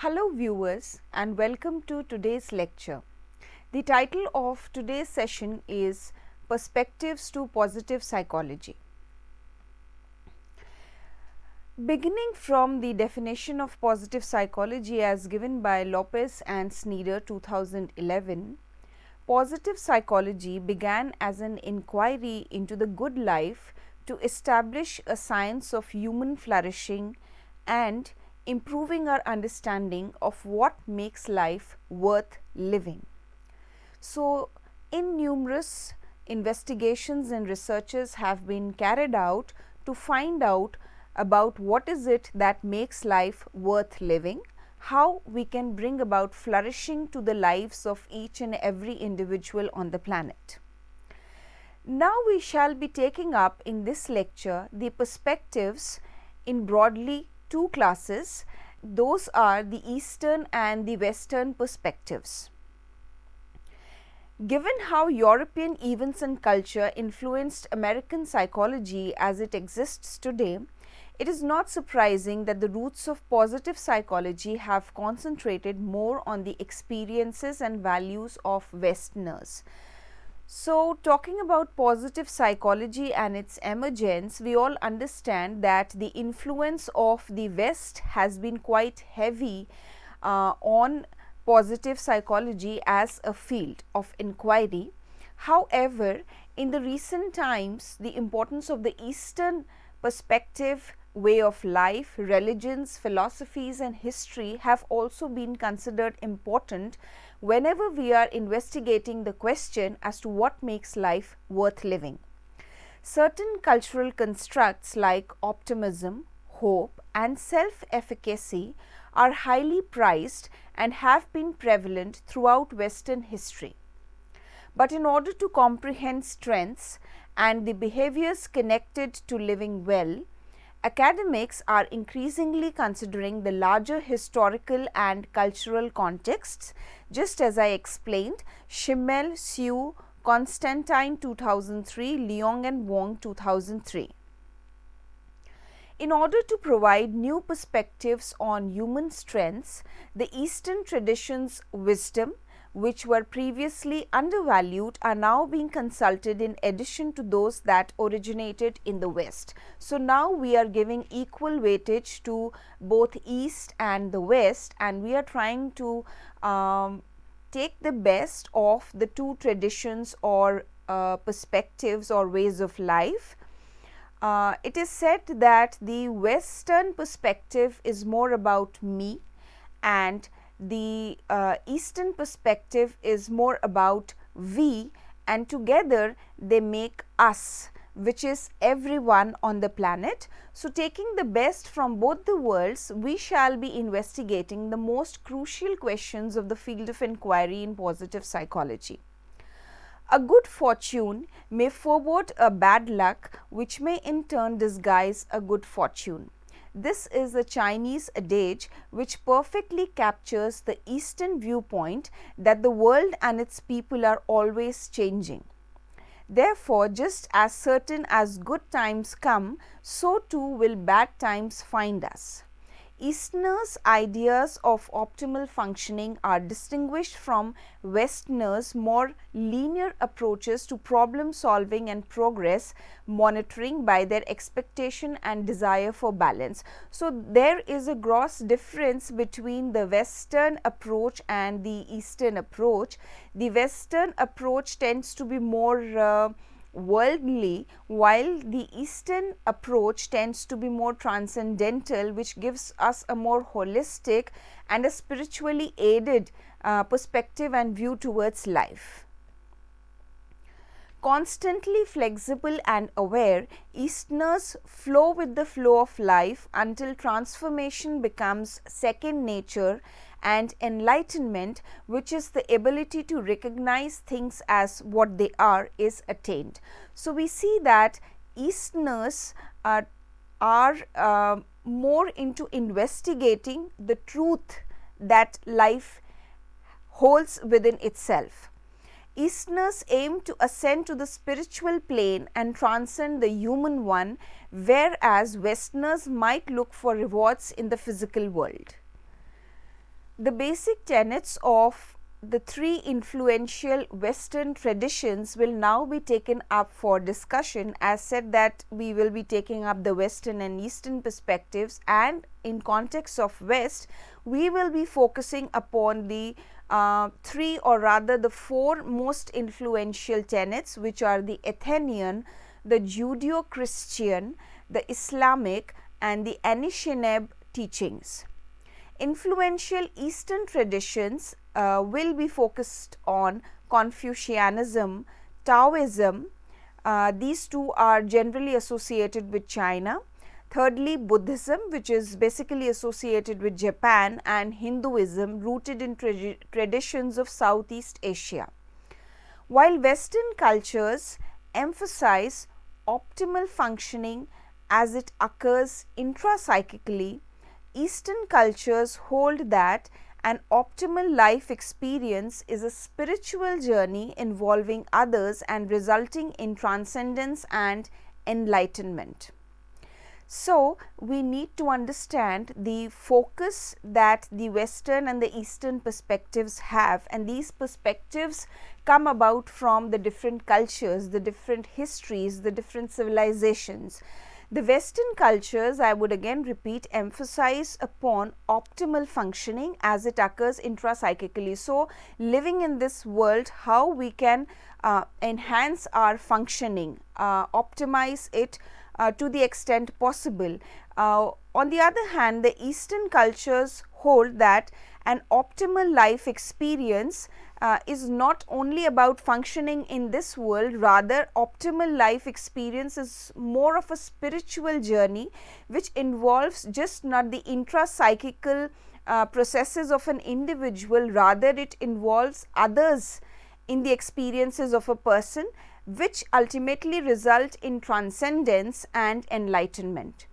Hello viewers and welcome to today's lecture. The title of today's session is Perspectives to Positive Psychology. Beginning from the definition of positive psychology as given by Lopez and Snyder 2011, positive psychology began as an inquiry into the good life to establish a science of human flourishing and improving our understanding of what makes life worth living. So, in numerous investigations and researches have been carried out to find out about what is it that makes life worth living, how we can bring about flourishing to the lives of each and every individual on the planet. Now we shall be taking up in this lecture the perspectives in broadly two classes. Those are the Eastern and the Western perspectives. Given how European events and culture influenced American psychology as it exists today, it is not surprising that the roots of positive psychology have concentrated more on the experiences and values of Westerners. So, talking about positive psychology and its emergence, we all understand that the influence of the West has been quite heavy on positive psychology as a field of inquiry. However, in the recent times, the importance of the Eastern perspective, way of life, religions, philosophies and history have also been considered important whenever we are investigating the question as to what makes life worth living. Certain cultural constructs like optimism, hope and self-efficacy are highly prized and have been prevalent throughout Western history. But in order to comprehend strengths and the behaviors connected to living well, academics are increasingly considering the larger historical and cultural contexts, just as I explained, Schimmel, Hsu, Constantine 2003, Leong and Wong 2003. In order to provide new perspectives on human strengths, the Eastern traditions' wisdom, which were previously undervalued, are now being consulted in addition to those that originated in the West. So, now we are giving equal weightage to both East and the West, and we are trying to take the best of the two traditions or perspectives or ways of life. It is said that the Western perspective is more about me and the Eastern perspective is more about we, and together they make us, which is everyone on the planet. So, taking the best from both the worlds, we shall be investigating the most crucial questions of the field of inquiry in positive psychology. A good fortune may forebode a bad luck, which may in turn disguise a good fortune. This is a Chinese adage which perfectly captures the Eastern viewpoint that the world and its people are always changing. Therefore, just as certain as good times come, so too will bad times find us. Easterners' ideas of optimal functioning are distinguished from Westerners' more linear approaches to problem solving and progress monitoring by their expectation and desire for balance. So, there is a gross difference between the Western approach and the Eastern approach. The Western approach tends to be more worldly, while the Eastern approach tends to be more transcendental, which gives us a more holistic and a spiritually aided perspective and view towards life. Constantly flexible and aware, Easterners flow with the flow of life until transformation becomes second nature and enlightenment, which is the ability to recognize things as what they are, is attained. So, we see that Easterners are more into investigating the truth that life holds within itself. Easterners aim to ascend to the spiritual plane and transcend the human one, whereas Westerners might look for rewards in the physical world. The basic tenets of the three influential Western traditions will now be taken up for discussion. As said that we will be taking up the Western and Eastern perspectives, and in context of West, we will be focusing upon the three, or rather the four most influential tenets, which are the Athenian, the Judeo-Christian, the Islamic, and the Anishinaabe teachings. Influential Eastern traditions will be focused on Confucianism, Taoism. These two are generally associated with China. Thirdly, Buddhism, which is basically associated with Japan, and Hinduism, rooted in traditions of Southeast Asia. While Western cultures emphasize optimal functioning as it occurs intrapsychically, Eastern cultures hold that an optimal life experience is a spiritual journey involving others and resulting in transcendence and enlightenment. So, we need to understand the focus that the Western and the Eastern perspectives have, and these perspectives come about from the different cultures, the different histories, the different civilizations. The Western cultures, I would again repeat, emphasize upon optimal functioning as it occurs intrapsychically. So, living in this world, how we can enhance our functioning, optimize it to the extent possible. On the other hand, the Eastern cultures hold that an optimal life experience is not only about functioning in this world, rather optimal life experience is more of a spiritual journey which involves just not the intrapsychical processes of an individual, rather it involves others in the experiences of a person, which ultimately result in transcendence and enlightenment.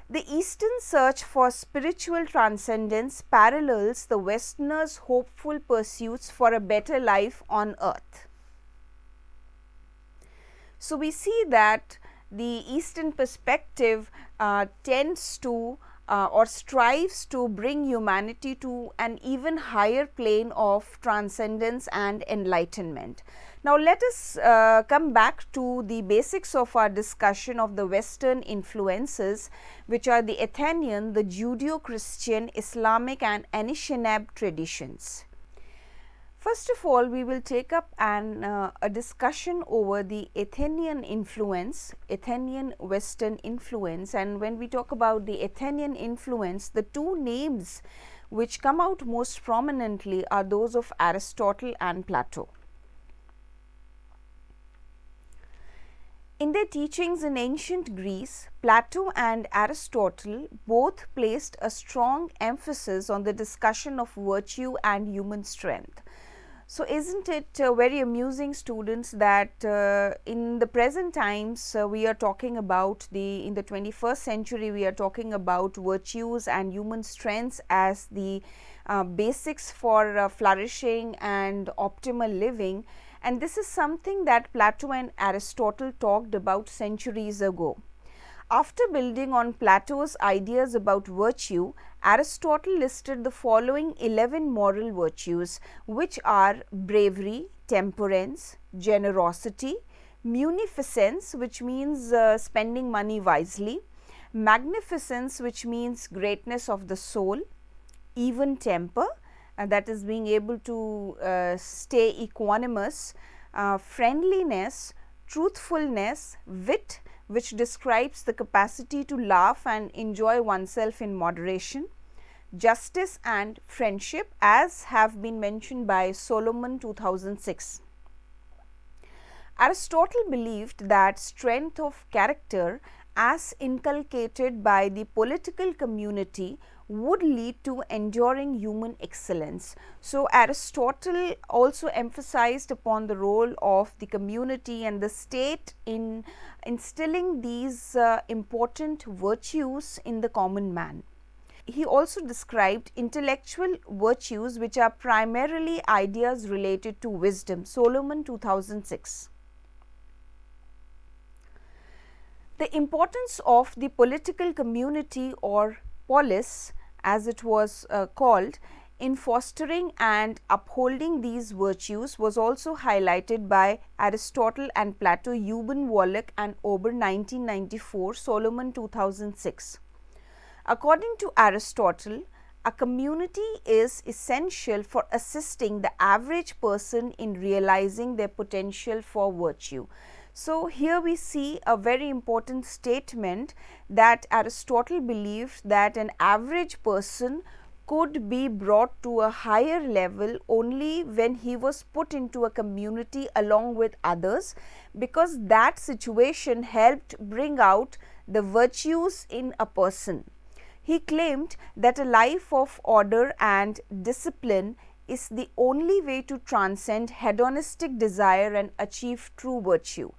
The Eastern search for spiritual transcendence parallels the Westerners' hopeful pursuits for a better life on earth. So, we see that the Eastern perspective tends to or strives to bring humanity to an even higher plane of transcendence and enlightenment. Now, let us come back to the basics of our discussion of the Western influences, which are the Athenian, the Judeo-Christian, Islamic, and Anishinaabe traditions. First of all, we will take up a discussion over the Athenian influence, Athenian Western influence, and when we talk about the Athenian influence, the two names which come out most prominently are those of Aristotle and Plato. In their teachings in ancient Greece, Plato and Aristotle both placed a strong emphasis on the discussion of virtue and human strength. So, isn't it very amusing, students, that in the present times we are talking about in the 21st century we are talking about virtues and human strengths as the basics for flourishing and optimal living, and this is something that Plato and Aristotle talked about centuries ago. After building on Plato's ideas about virtue, Aristotle listed the following 11 moral virtues, which are bravery, temperance, generosity, munificence, which means spending money wisely, magnificence, which means greatness of the soul, even temper, that is being able to stay equanimous, friendliness, truthfulness, wit, which describes the capacity to laugh and enjoy oneself in moderation, justice and friendship, as have been mentioned by Solomon 2006. Aristotle believed that strength of character as inculcated by the political community would lead to enduring human excellence. So, Aristotle also emphasized upon the role of the community and the state in instilling these important virtues in the common man. He also described intellectual virtues, which are primarily ideas related to wisdom, Solomon 2006. The importance of the political community, or polis as it was called, in fostering and upholding these virtues was also highlighted by Aristotle and Plato, Euban Wallach and Ober 1994, Solomon 2006. According to Aristotle, a community is essential for assisting the average person in realizing their potential for virtue. So, here we see a very important statement that Aristotle believed that an average person could be brought to a higher level only when he was put into a community along with others, because that situation helped bring out the virtues in a person. He claimed that a life of order and discipline is the only way to transcend hedonistic desire and achieve true virtue.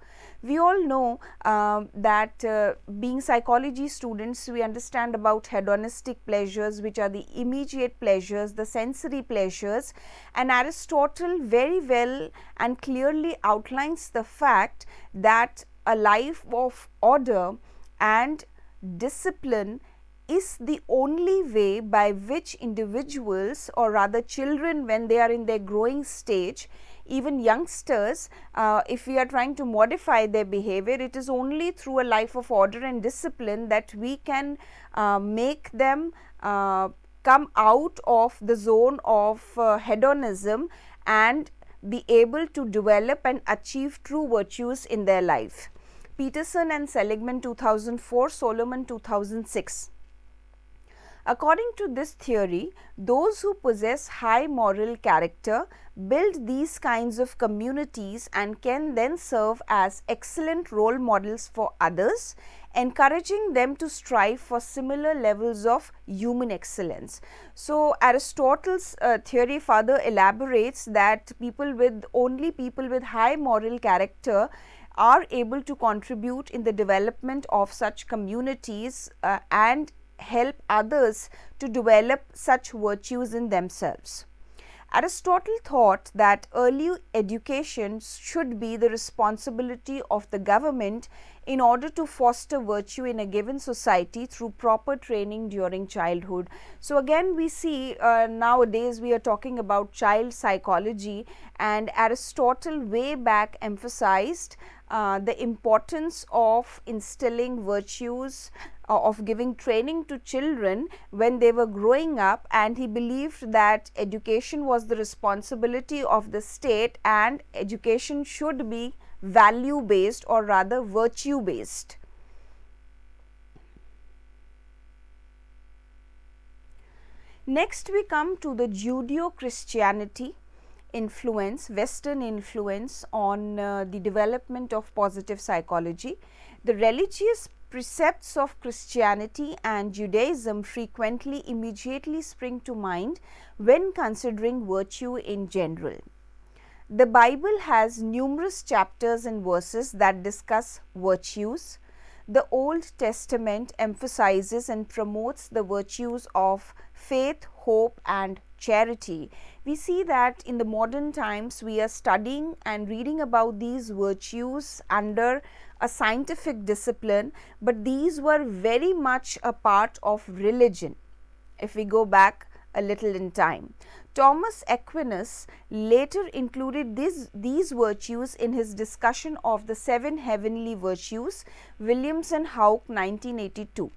We all know that being psychology students, we understand about hedonistic pleasures, which are the immediate pleasures, the sensory pleasures, and Aristotle very well and clearly outlines the fact that a life of order and discipline is the only way by which individuals, or rather children when they are in their growing stage, even youngsters, if we are trying to modify their behavior, it is only through a life of order and discipline that we can make them come out of the zone of hedonism and be able to develop and achieve true virtues in their life. Peterson and Seligman 2004, Solomon 2006. According to this theory, those who possess high moral character build these kinds of communities and can then serve as excellent role models for others, encouraging them to strive for similar levels of human excellence. So, Aristotle's theory further elaborates that people with high moral character are able to contribute in the development of such communities and help others to develop such virtues in themselves. Aristotle thought that early education should be the responsibility of the government in order to foster virtue in a given society through proper training during childhood. So, again we see nowadays we are talking about child psychology, and Aristotle way back emphasized the importance of instilling virtues, of giving training to children when they were growing up, and he believed that education was the responsibility of the state and education should be value based, or rather virtue based. Next we come to the Judeo-Christianity influence, Western influence on the development of positive psychology. The religious precepts of Christianity and Judaism frequently immediately spring to mind when considering virtue in general. The Bible has numerous chapters and verses that discuss virtues. The Old Testament emphasizes and promotes the virtues of faith, hope and charity. We see that in the modern times we are studying and reading about these virtues under a scientific discipline, but these were very much a part of religion if we go back a little in time. Thomas Aquinas later included these virtues in his discussion of the 7 heavenly virtues, Williams and Hauck 1982.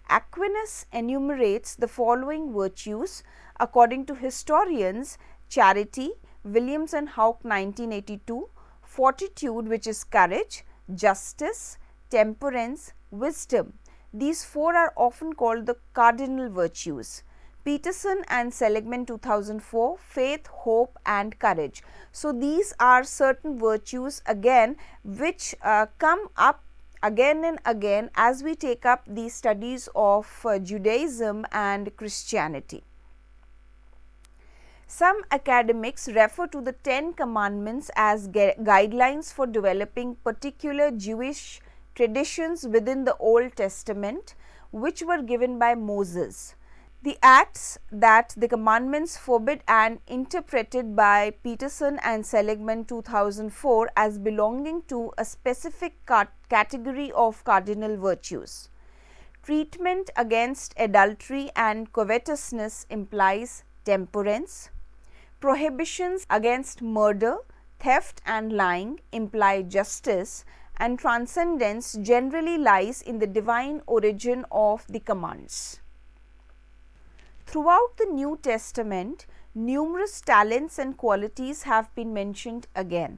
Aquinas enumerates the following virtues according to historians: charity, Williams and Hauck 1982, fortitude, which is courage, justice, temperance, wisdom. These 4 are often called the cardinal virtues. Peterson and Seligman 2004, faith, hope and courage. So, these are certain virtues again which come up again and again as we take up the studies of Judaism and Christianity. Some academics refer to the 10 commandments as guidelines for developing particular Jewish traditions within the Old Testament, which were given by Moses. The acts that the commandments forbid and interpreted by Peterson and Seligman 2004 as belonging to a specific category of cardinal virtues. Treatment against adultery and covetousness implies temperance. Prohibitions against murder, theft and lying imply justice, and transcendence generally lies in the divine origin of the commands. Throughout the New Testament, numerous talents and qualities have been mentioned again.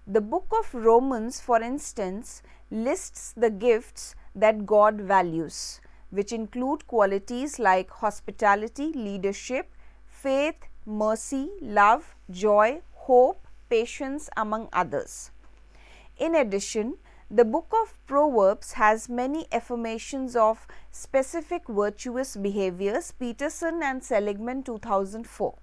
The book of Romans, for instance, lists the gifts that God values, which include qualities like hospitality, leadership, faith, mercy, love, joy, hope, patience, among others. In addition, the book of Proverbs has many affirmations of specific virtuous behaviors. Peterson and Seligman, 2004.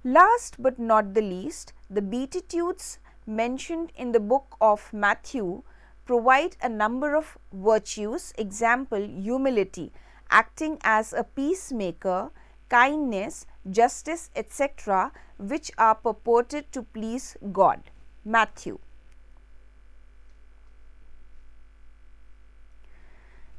Last but not the least, the Beatitudes mentioned in the book of Matthew provide a number of virtues, example, humility, acting as a peacemaker, kindness, justice, etc., which are purported to please God. Matthew.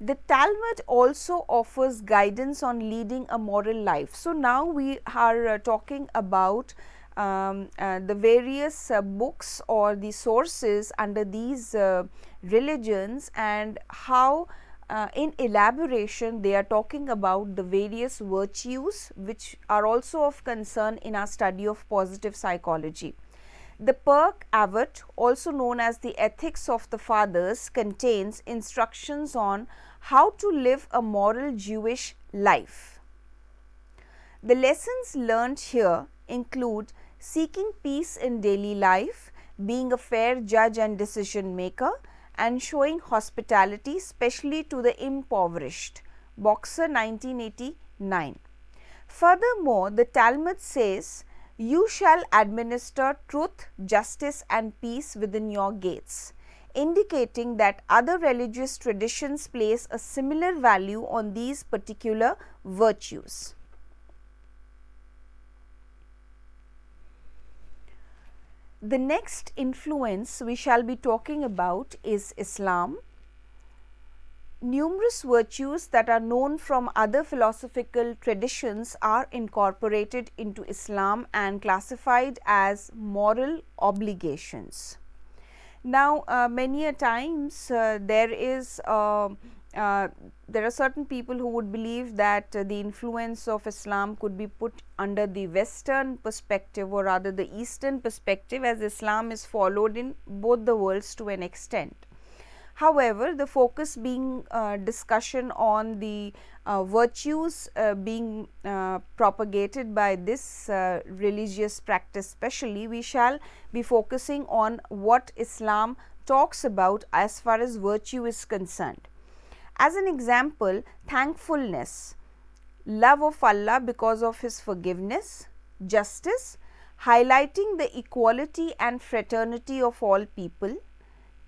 The Talmud also offers guidance on leading a moral life. So, now we are talking about the various books or the sources under these religions, and how in elaboration they are talking about the various virtues which are also of concern in our study of positive psychology. The Pirkei Avot, also known as the Ethics of the Fathers, contains instructions on how to live a moral Jewish life. The lessons learned here include seeking peace in daily life, being a fair judge and decision maker, and showing hospitality, especially to the impoverished. Boxer, 1989. Furthermore, the Talmud says, "You shall administer truth, justice and peace within your gates," indicating that other religious traditions place a similar value on these particular virtues. The next influence we shall be talking about is Islam. Numerous virtues that are known from other philosophical traditions are incorporated into Islam and classified as moral obligations. Now, many a times there are certain people who would believe that the influence of Islam could be put under the Western perspective, or rather the Eastern perspective, as Islam is followed in both the worlds to an extent. However, the focus being discussion on the virtues being propagated by this religious practice specially, we shall be focusing on what Islam talks about as far as virtue is concerned. As an example, thankfulness, love of Allah because of His forgiveness, justice, highlighting the equality and fraternity of all people,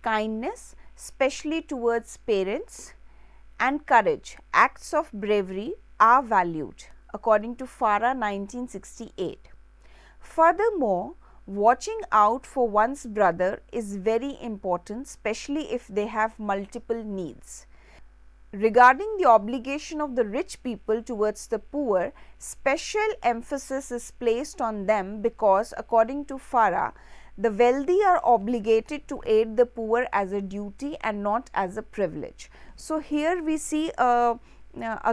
kindness, especially towards parents, and courage, acts of bravery are valued, according to Farah, 1968. Furthermore, watching out for one's brother is very important, especially if they have multiple needs. Regarding the obligation of the rich people towards the poor, special emphasis is placed on them because, according to Farah, the wealthy are obligated to aid the poor as a duty and not as a privilege. So, here we see a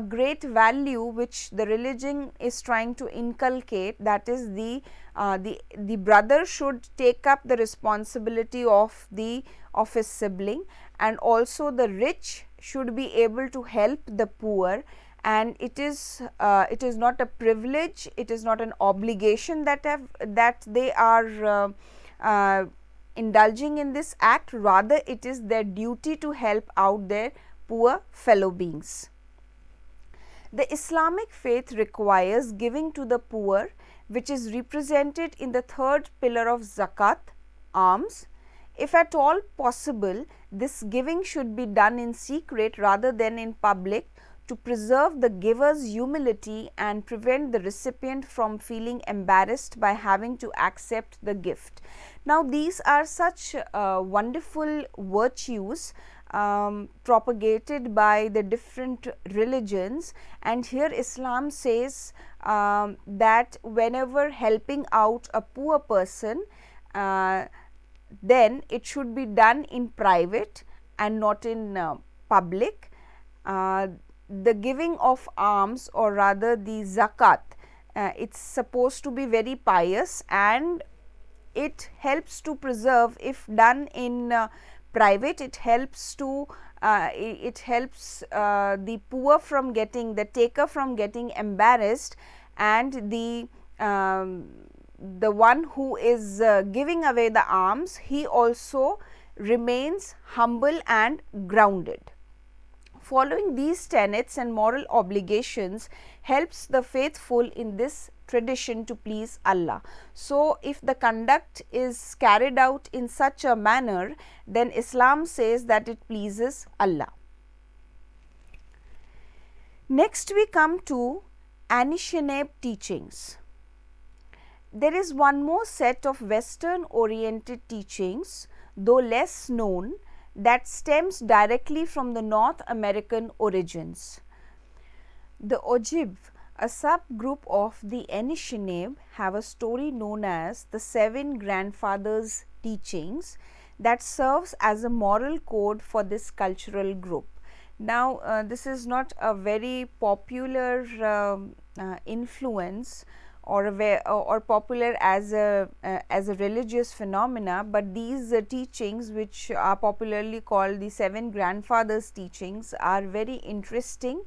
great value which the religion is trying to inculcate, that is the brother should take up the responsibility of his sibling, and also the rich should be able to help the poor, and it is not a privilege, it is not an obligation that they are indulging in this act, rather it is their duty to help out their poor fellow beings. The Islamic faith requires giving to the poor, which is represented in the third pillar of zakat, alms. If at all possible, this giving should be done in secret rather than in public, to preserve the giver's humility and prevent the recipient from feeling embarrassed by having to accept the gift. Now, these are such wonderful virtues propagated by the different religions, and here Islam says that whenever helping out a poor person, then it should be done in private and not in public. The giving of alms, or rather the zakat, it's supposed to be very pious, and it helps to preserve. If done in private, it helps to the poor from getting, the taker from getting embarrassed, and the one who is giving away the alms, he also remains humble and grounded. Following these tenets and moral obligations helps the faithful in this tradition to please Allah. So, if the conduct is carried out in such a manner, then Islam says that it pleases Allah. Next, we come to Anishinaabe teachings. There is one more set of Western oriented teachings, though less known, that stems directly from the North American origins. The Ojibwe, a subgroup of the Anishinaabe, have a story known as the Seven Grandfathers teachings that serves as a moral code for this cultural group. Now, this is not a very popular influence or popular as a religious phenomena, but these teachings, which are popularly called the Seven Grandfathers teachings, are very interesting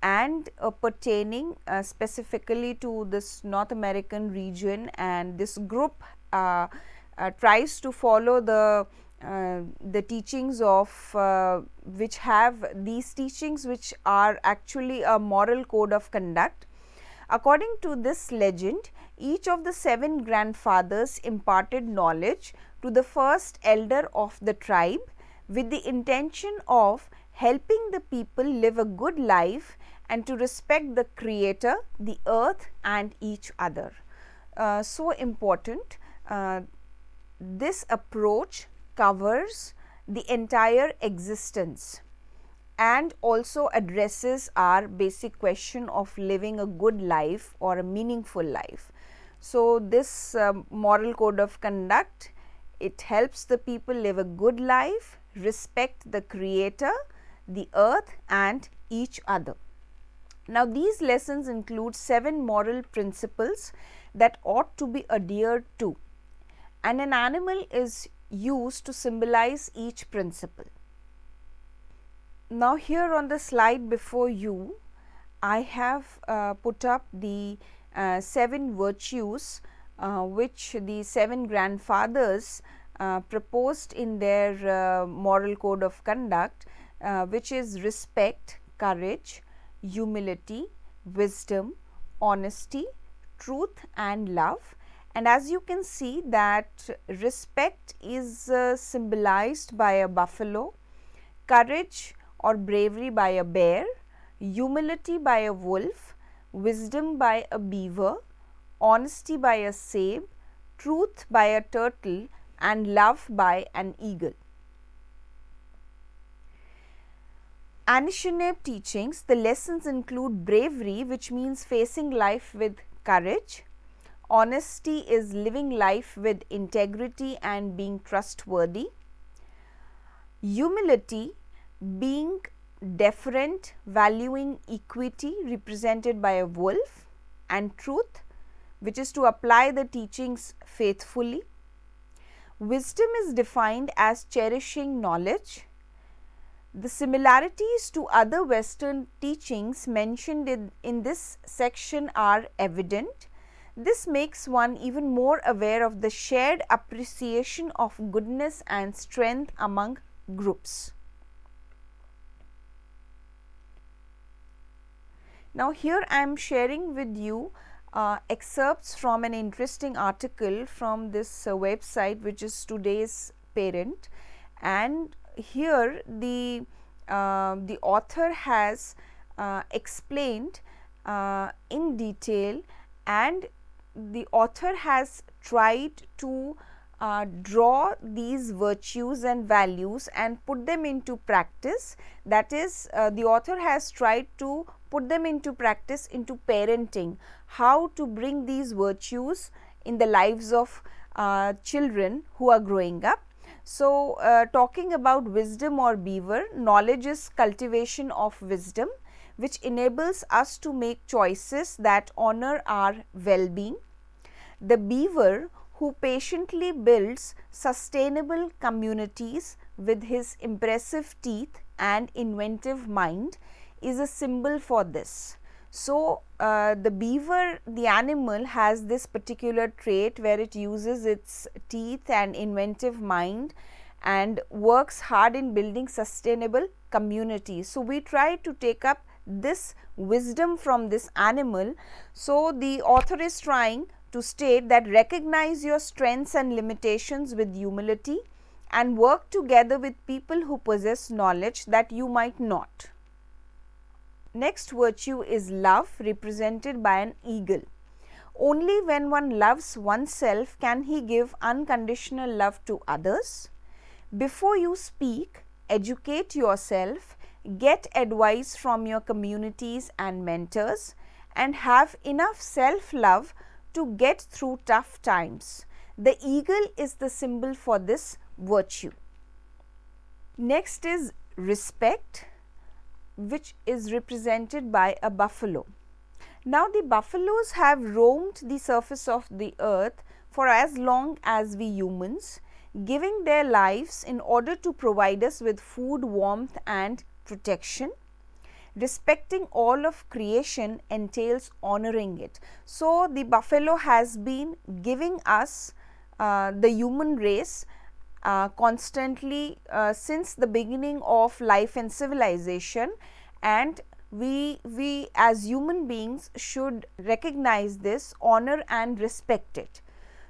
and pertaining specifically to this North American region, and this group tries to follow the teachings of which have these teachings, which are actually a moral code of conduct. According to this legend, each of the seven grandfathers imparted knowledge to the first elder of the tribe with the intention of helping the people live a good life and to respect the Creator, the earth, and each other. So important. This approach covers the entire existence and also addresses our basic question of living a good life or a meaningful life. So, this moral code of conduct, it helps the people live a good life, respect the Creator, the earth, and each other. Now, these lessons include 7 moral principles that ought to be adhered to, and an animal is used to symbolize each principle. Now, here on the slide before you, I have put up the 7 virtues which the 7 grandfathers proposed in their moral code of conduct, which is respect, courage, humility, wisdom, honesty, truth, and love. And as you can see that respect is symbolized by a buffalo, courage or bravery by a bear, humility by a wolf, wisdom by a beaver, honesty by a sable, truth by a turtle, and love by an eagle. Anishinaabe teachings, the lessons include bravery, which means facing life with courage. Honesty is living life with integrity and being trustworthy. Humility, being deferent, valuing equity, represented by a wolf. And truth, which is to apply the teachings faithfully. Wisdom is defined as cherishing knowledge. The similarities to other Western teachings mentioned in this section are evident. This makes one even more aware of the shared appreciation of goodness and strength among groups. Now, here I am sharing with you excerpts from an interesting article from this website, which is Today's Parent, and here the author has explained in detail, and the author has tried to draw these virtues and values and put them into practice. That is, the author has tried to put them into practice into parenting, how to bring these virtues in the lives of children who are growing up. So, talking about wisdom or beaver, knowledge is cultivation of wisdom, which enables us to make choices that honor our well-being. The beaver, who patiently builds sustainable communities with his impressive teeth and inventive mind, is a symbol for this. So, the beaver, the animal, has this particular trait where it uses its teeth and inventive mind and works hard in building sustainable communities. So, we try to take up this wisdom from this animal. So, the author is trying to state that recognize your strengths and limitations with humility and work together with people who possess knowledge that you might not. Next virtue is love, represented by an eagle. Only when one loves oneself can he give unconditional love to others. Before you speak, educate yourself, get advice from your communities and mentors, and have enough self-love to get through tough times. The eagle is the symbol for this virtue. Next is respect, which is represented by a buffalo. Now, the buffaloes have roamed the surface of the earth for as long as we humans, giving their lives in order to provide us with food, warmth and protection. Respecting all of creation entails honoring it. So, the buffalo has been giving us the human race constantly since the beginning of life and civilization, and we as human beings should recognize this, honor and respect it.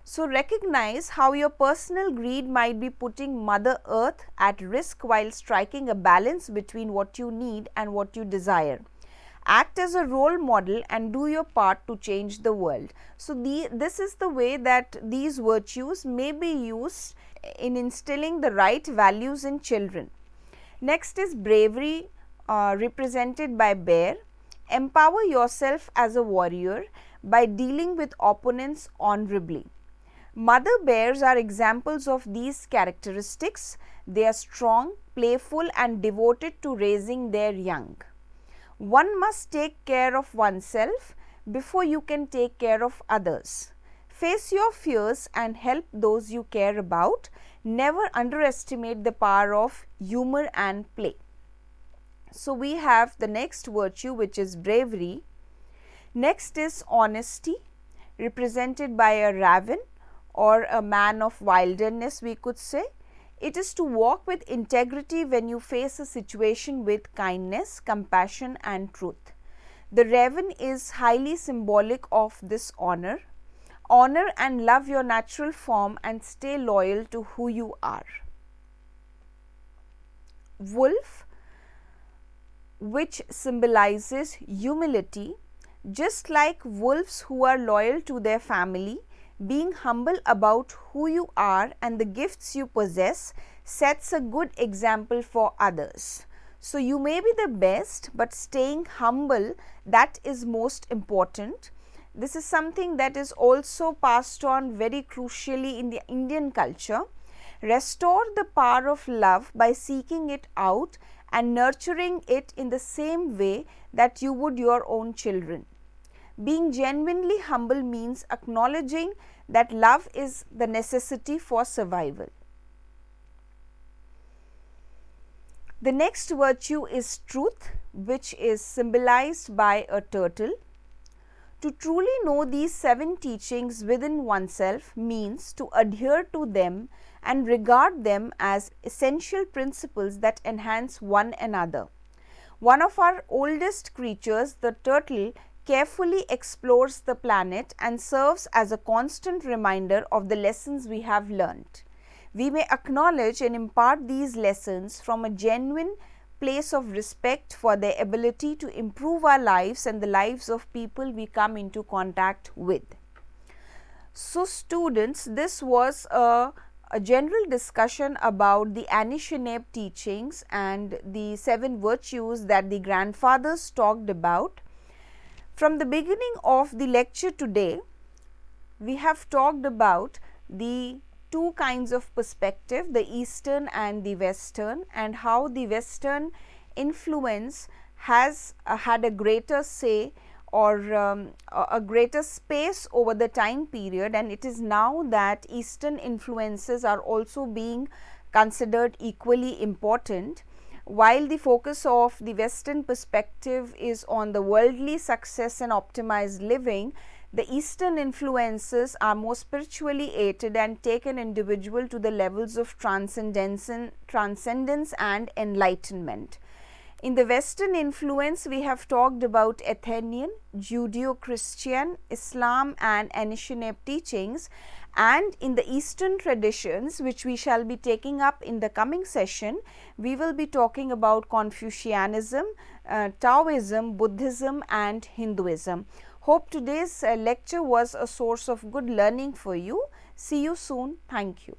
So, recognize how your personal greed might be putting Mother Earth at risk while striking a balance between what you need and what you desire. Act as a role model and do your part to change the world. So, this is the way that these virtues may be used in instilling the right values in children. Next is bravery, represented by bear. Empower yourself as a warrior by dealing with opponents honorably. Mother bears are examples of these characteristics. They are strong, playful and devoted to raising their young. One must take care of oneself before you can take care of others. Face your fears and help those you care about. Never underestimate the power of humor and play. So, we have the next virtue, which is bravery. Next is honesty, represented by a raven or a man of wilderness, we could say. It is to walk with integrity when you face a situation with kindness, compassion and truth. The raven is highly symbolic of this honor. Honor and love your natural form and stay loyal to who you are. Wolf, which symbolizes humility. Just like wolves who are loyal to their family, being humble about who you are and the gifts you possess sets a good example for others. So, you may be the best, but staying humble, that is most important. This is something that is also passed on very crucially in the Indian culture. Restore the power of love by seeking it out and nurturing it in the same way that you would your own children. Being genuinely humble means acknowledging that love is the necessity for survival. The next virtue is truth, which is symbolized by a turtle. To truly know these 7 teachings within oneself means to adhere to them and regard them as essential principles that enhance one another. One of our oldest creatures, the turtle, carefully explores the planet and serves as a constant reminder of the lessons we have learnt. We may acknowledge and impart these lessons from a genuine place of respect for their ability to improve our lives and the lives of people we come into contact with. So students, this was a general discussion about the Anishinaabe teachings and the 7 virtues that the grandfathers talked about. From the beginning of the lecture today, we have talked about the 2 kinds of perspective, the Eastern and the Western, and how the Western influence has had a greater say or a greater space over the time period, and it is now that Eastern influences are also being considered equally important. While the focus of the Western perspective is on the worldly success and optimized living, the Eastern influences are more spiritually aided and take an individual to the levels of transcendence and enlightenment. In the Western influence, we have talked about Athenian, Judeo-Christian, Islam and Anishinaabe teachings, and in the Eastern traditions, which we shall be taking up in the coming session, we will be talking about Confucianism, Taoism, Buddhism and Hinduism. Hope today's lecture was a source of good learning for you. See you soon. Thank you.